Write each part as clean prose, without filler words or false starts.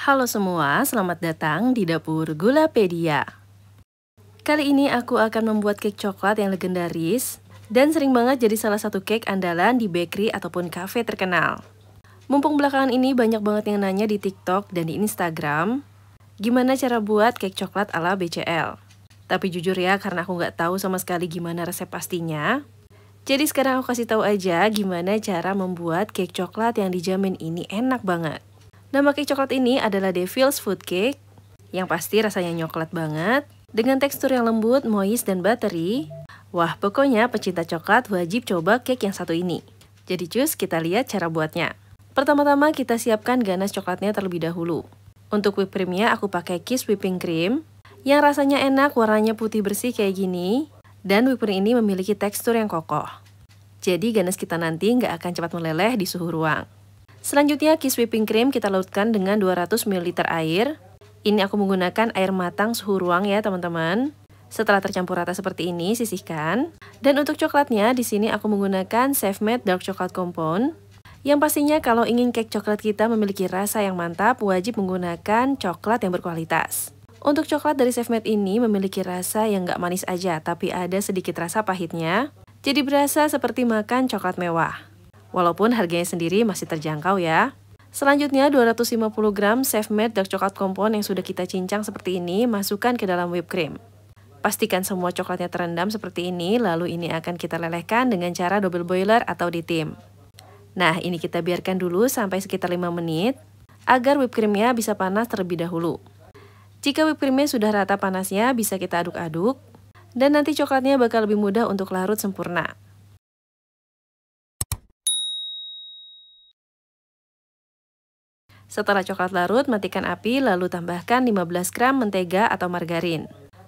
Halo semua, selamat datang di Dapur Gulapedia. Kali ini aku akan membuat cake coklat yang legendaris dan sering banget jadi salah satu cake andalan di bakery ataupun cafe terkenal. Mumpung belakangan ini banyak banget yang nanya di TikTok dan di Instagram, gimana cara buat cake coklat ala BCL. Tapi jujur ya, karena aku nggak tahu sama sekali gimana resep pastinya, jadi sekarang aku kasih tahu aja gimana cara membuat cake coklat yang dijamin ini enak banget. Nama cake coklat ini adalah Devil's Food Cake, yang pasti rasanya coklat banget, dengan tekstur yang lembut, moist, dan buttery. Wah, pokoknya pecinta coklat wajib coba cake yang satu ini. Jadi cus, kita lihat cara buatnya. Pertama-tama kita siapkan ganas coklatnya terlebih dahulu. Untuk whipped creamnya aku pakai Kiss Whipping Cream, yang rasanya enak, warnanya putih bersih kayak gini, dan whipped cream ini memiliki tekstur yang kokoh. Jadi ganas kita nanti nggak akan cepat meleleh di suhu ruang. Selanjutnya Kiss Whipping Cream kita larutkan dengan 200 ml air. Ini aku menggunakan air matang suhu ruang ya teman-teman. Setelah tercampur rata seperti ini, sisihkan. Dan untuk coklatnya, di sini aku menggunakan Chef-Made Dark Chocolate Compound. Yang pastinya kalau ingin cake coklat kita memiliki rasa yang mantap, wajib menggunakan coklat yang berkualitas. Untuk coklat dari Chef-Made ini memiliki rasa yang nggak manis aja, tapi ada sedikit rasa pahitnya. Jadi berasa seperti makan coklat mewah. Walaupun harganya sendiri masih terjangkau ya. Selanjutnya 250 gram Chef-Made Dark Chocolate Compound yang sudah kita cincang seperti ini, masukkan ke dalam whipped cream. Pastikan semua coklatnya terendam seperti ini, lalu ini akan kita lelehkan dengan cara double boiler atau ditim. Nah, ini kita biarkan dulu sampai sekitar 5 menit, agar whipped creamnya bisa panas terlebih dahulu. Jika whipped creamnya sudah rata panasnya, bisa kita aduk-aduk, dan nanti coklatnya bakal lebih mudah untuk larut sempurna. Setelah coklat larut, matikan api lalu tambahkan 15 gram mentega atau margarin.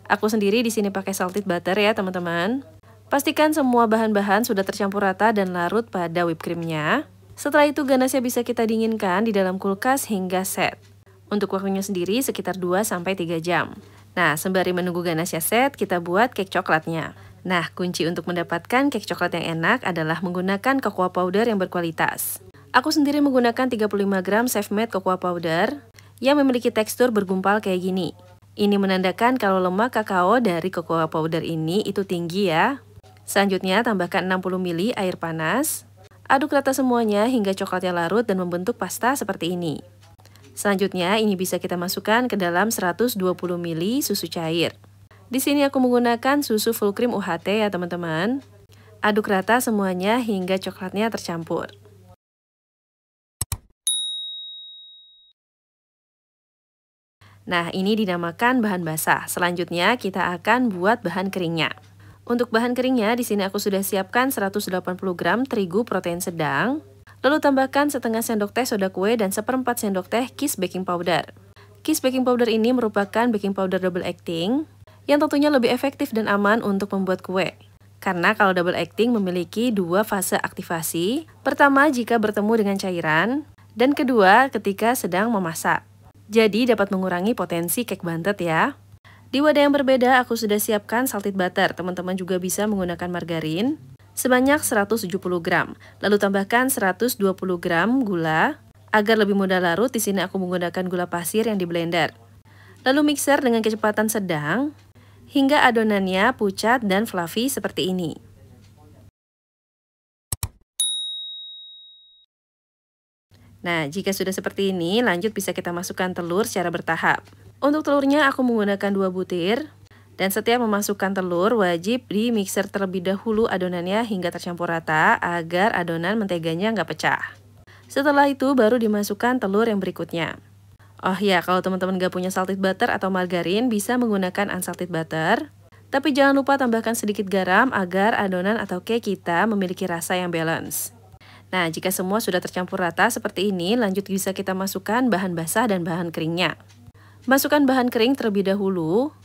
Aku sendiri di sini pakai salted butter ya teman-teman. Pastikan semua bahan-bahan sudah tercampur rata dan larut pada whipped creamnya. Setelah itu ganasnya bisa kita dinginkan di dalam kulkas hingga set. Untuk waktunya sendiri sekitar 2-3 jam. Nah, sembari menunggu ganasnya set, kita buat cake coklatnya. Nah, kunci untuk mendapatkan cake coklat yang enak adalah menggunakan cocoa powder yang berkualitas. Aku sendiri menggunakan 35 gram Chef-Made Cocoa Powder yang memiliki tekstur bergumpal kayak gini. Ini menandakan kalau lemak kakao dari cocoa powder ini itu tinggi ya. Selanjutnya tambahkan 60 ml air panas. Aduk rata semuanya hingga coklatnya larut dan membentuk pasta seperti ini. Selanjutnya ini bisa kita masukkan ke dalam 120 ml susu cair. Di sini aku menggunakan susu full cream UHT ya teman-teman. Aduk rata semuanya hingga coklatnya tercampur. Nah, ini dinamakan bahan basah. Selanjutnya kita akan buat bahan keringnya. Untuk bahan keringnya, di sini aku sudah siapkan 180 gram terigu protein sedang. Lalu tambahkan setengah sendok teh soda kue dan 1/4 sendok teh Kiss baking powder. Kiss baking powder ini merupakan baking powder double acting yang tentunya lebih efektif dan aman untuk membuat kue. Karena kalau double acting memiliki dua fase aktivasi. Pertama jika bertemu dengan cairan, dan kedua ketika sedang memasak. Jadi dapat mengurangi potensi cake bantet ya. Di wadah yang berbeda aku sudah siapkan salted butter. Teman-teman juga bisa menggunakan margarin sebanyak 170 gram. Lalu tambahkan 120 gram gula. Agar lebih mudah larut, di sini aku menggunakan gula pasir yang di blender. Lalu mixer dengan kecepatan sedang hingga adonannya pucat dan fluffy seperti ini. Nah, jika sudah seperti ini, lanjut bisa kita masukkan telur secara bertahap. Untuk telurnya aku menggunakan 2 butir. Dan setiap memasukkan telur, wajib di mixer terlebih dahulu adonannya hingga tercampur rata agar adonan menteganya nggak pecah. Setelah itu baru dimasukkan telur yang berikutnya. Oh ya, kalau teman-teman nggak punya salted butter atau margarin, bisa menggunakan unsalted butter. Tapi jangan lupa tambahkan sedikit garam agar adonan atau cake kita memiliki rasa yang balance. Nah, jika semua sudah tercampur rata seperti ini, lanjut bisa kita masukkan bahan basah dan bahan keringnya. Masukkan bahan kering terlebih dahulu.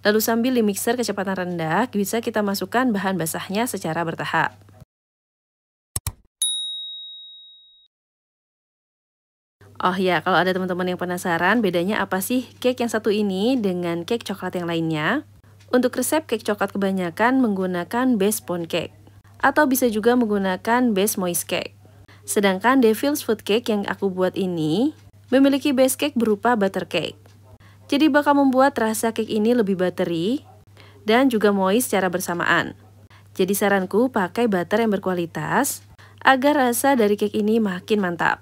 Lalu sambil di mixer kecepatan rendah, bisa kita masukkan bahan basahnya secara bertahap. Oh ya, kalau ada teman-teman yang penasaran bedanya apa sih cake yang satu ini dengan cake coklat yang lainnya? Untuk resep cake coklat kebanyakan menggunakan base pound cake. Atau bisa juga menggunakan base moist cake. Sedangkan Devil's Food Cake yang aku buat ini memiliki base cake berupa butter cake. Jadi bakal membuat rasa cake ini lebih buttery dan juga moist secara bersamaan. Jadi saranku pakai butter yang berkualitas agar rasa dari cake ini makin mantap.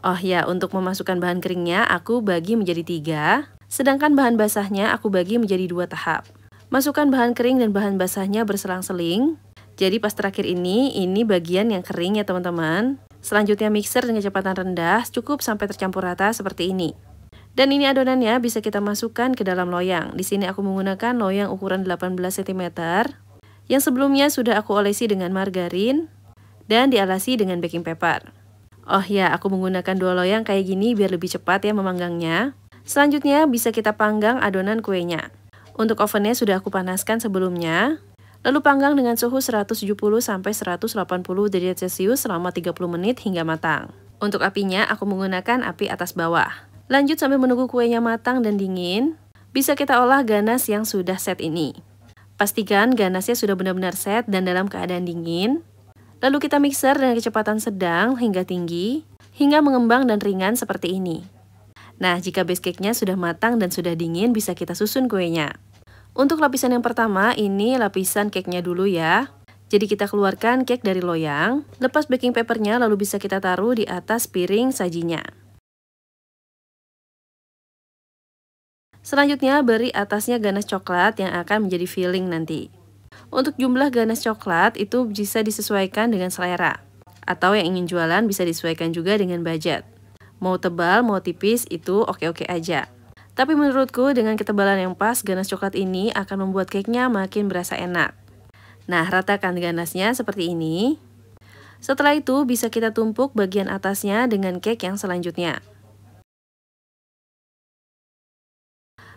Oh ya, untuk memasukkan bahan keringnya aku bagi menjadi 3, sedangkan bahan basahnya aku bagi menjadi 2 tahap. Masukkan bahan kering dan bahan basahnya berselang-seling. Jadi pas terakhir ini bagian yang kering ya teman-teman. Selanjutnya mixer dengan kecepatan rendah, cukup sampai tercampur rata seperti ini. Dan ini adonannya bisa kita masukkan ke dalam loyang. Di sini aku menggunakan loyang ukuran 18 cm yang sebelumnya sudah aku olesi dengan margarin dan dialasi dengan baking paper. Oh ya, aku menggunakan 2 loyang kayak gini biar lebih cepat ya memanggangnya. Selanjutnya bisa kita panggang adonan kuenya. Untuk ovennya sudah aku panaskan sebelumnya. Lalu panggang dengan suhu 170 sampai 180 derajat Celcius selama 30 menit hingga matang. Untuk apinya aku menggunakan api atas bawah. Lanjut sambil menunggu kuenya matang dan dingin, bisa kita olah ganas yang sudah set ini. Pastikan ganasnya sudah benar-benar set dan dalam keadaan dingin. Lalu kita mixer dengan kecepatan sedang hingga tinggi, hingga mengembang dan ringan seperti ini. Nah, jika base cake-nya sudah matang dan sudah dingin, bisa kita susun kuenya. Untuk lapisan yang pertama, ini lapisan cake-nya dulu ya. Jadi kita keluarkan cake dari loyang, lepas baking papernya lalu bisa kita taruh di atas piring sajinya. Selanjutnya beri atasnya ganas coklat yang akan menjadi filling nanti. Untuk jumlah ganas coklat itu bisa disesuaikan dengan selera. Atau yang ingin jualan bisa disesuaikan juga dengan budget. Mau tebal, mau tipis itu oke-oke aja. Tapi menurutku dengan ketebalan yang pas, ganas coklat ini akan membuat cake-nya makin berasa enak. Nah, ratakan ganasnya seperti ini. Setelah itu bisa kita tumpuk bagian atasnya dengan cake yang selanjutnya.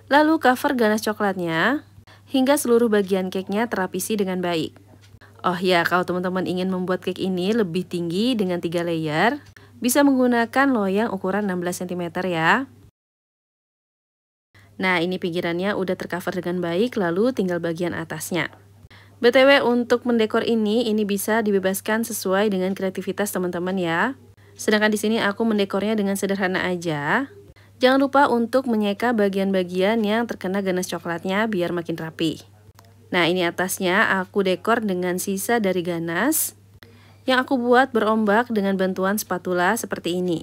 Lalu cover ganas coklatnya hingga seluruh bagian cake-nya terlapisi dengan baik. Oh ya, kalau teman-teman ingin membuat cake ini lebih tinggi dengan 3 layer, bisa menggunakan loyang ukuran 16 cm ya. Nah, ini pinggirannya udah tercover dengan baik, lalu tinggal bagian atasnya. BTW untuk mendekor ini bisa dibebaskan sesuai dengan kreativitas teman-teman ya. Sedangkan di sini aku mendekornya dengan sederhana aja. Jangan lupa untuk menyeka bagian-bagian yang terkena ganas coklatnya biar makin rapi. Nah, ini atasnya aku dekor dengan sisa dari ganas yang aku buat berombak dengan bantuan spatula seperti ini.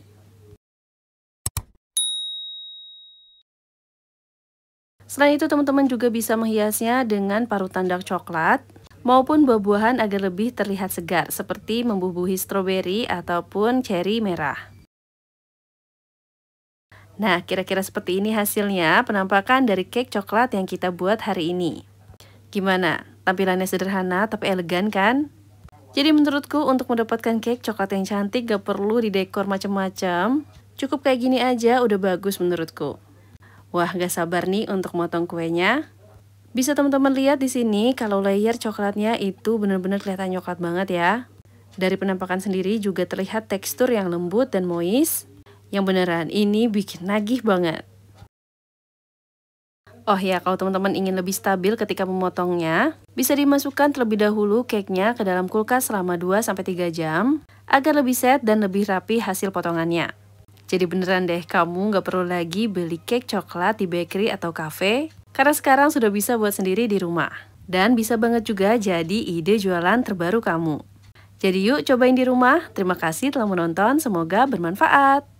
Selain itu teman-teman juga bisa menghiasnya dengan parutan dark coklat maupun buah-buahan agar lebih terlihat segar seperti membubuhi stroberi ataupun cherry merah. Nah, kira-kira seperti ini hasilnya penampakan dari cake coklat yang kita buat hari ini. Gimana? Tampilannya sederhana tapi elegan kan? Jadi menurutku untuk mendapatkan cake coklat yang cantik gak perlu didekor macam-macam. Cukup kayak gini aja udah bagus menurutku. Wah, gak sabar nih untuk motong kuenya. Bisa teman-teman lihat di sini kalau layer coklatnya itu benar-benar kelihatan coklat banget ya. Dari penampakan sendiri juga terlihat tekstur yang lembut dan moist. Yang beneran ini bikin nagih banget. Oh ya, kalau teman-teman ingin lebih stabil ketika memotongnya, bisa dimasukkan terlebih dahulu cake-nya ke dalam kulkas selama 2-3 jam agar lebih set dan lebih rapi hasil potongannya. Jadi beneran deh, kamu nggak perlu lagi beli cake coklat di bakery atau cafe, karena sekarang sudah bisa buat sendiri di rumah. Dan bisa banget juga jadi ide jualan terbaru kamu. Jadi yuk cobain di rumah. Terima kasih telah menonton, semoga bermanfaat.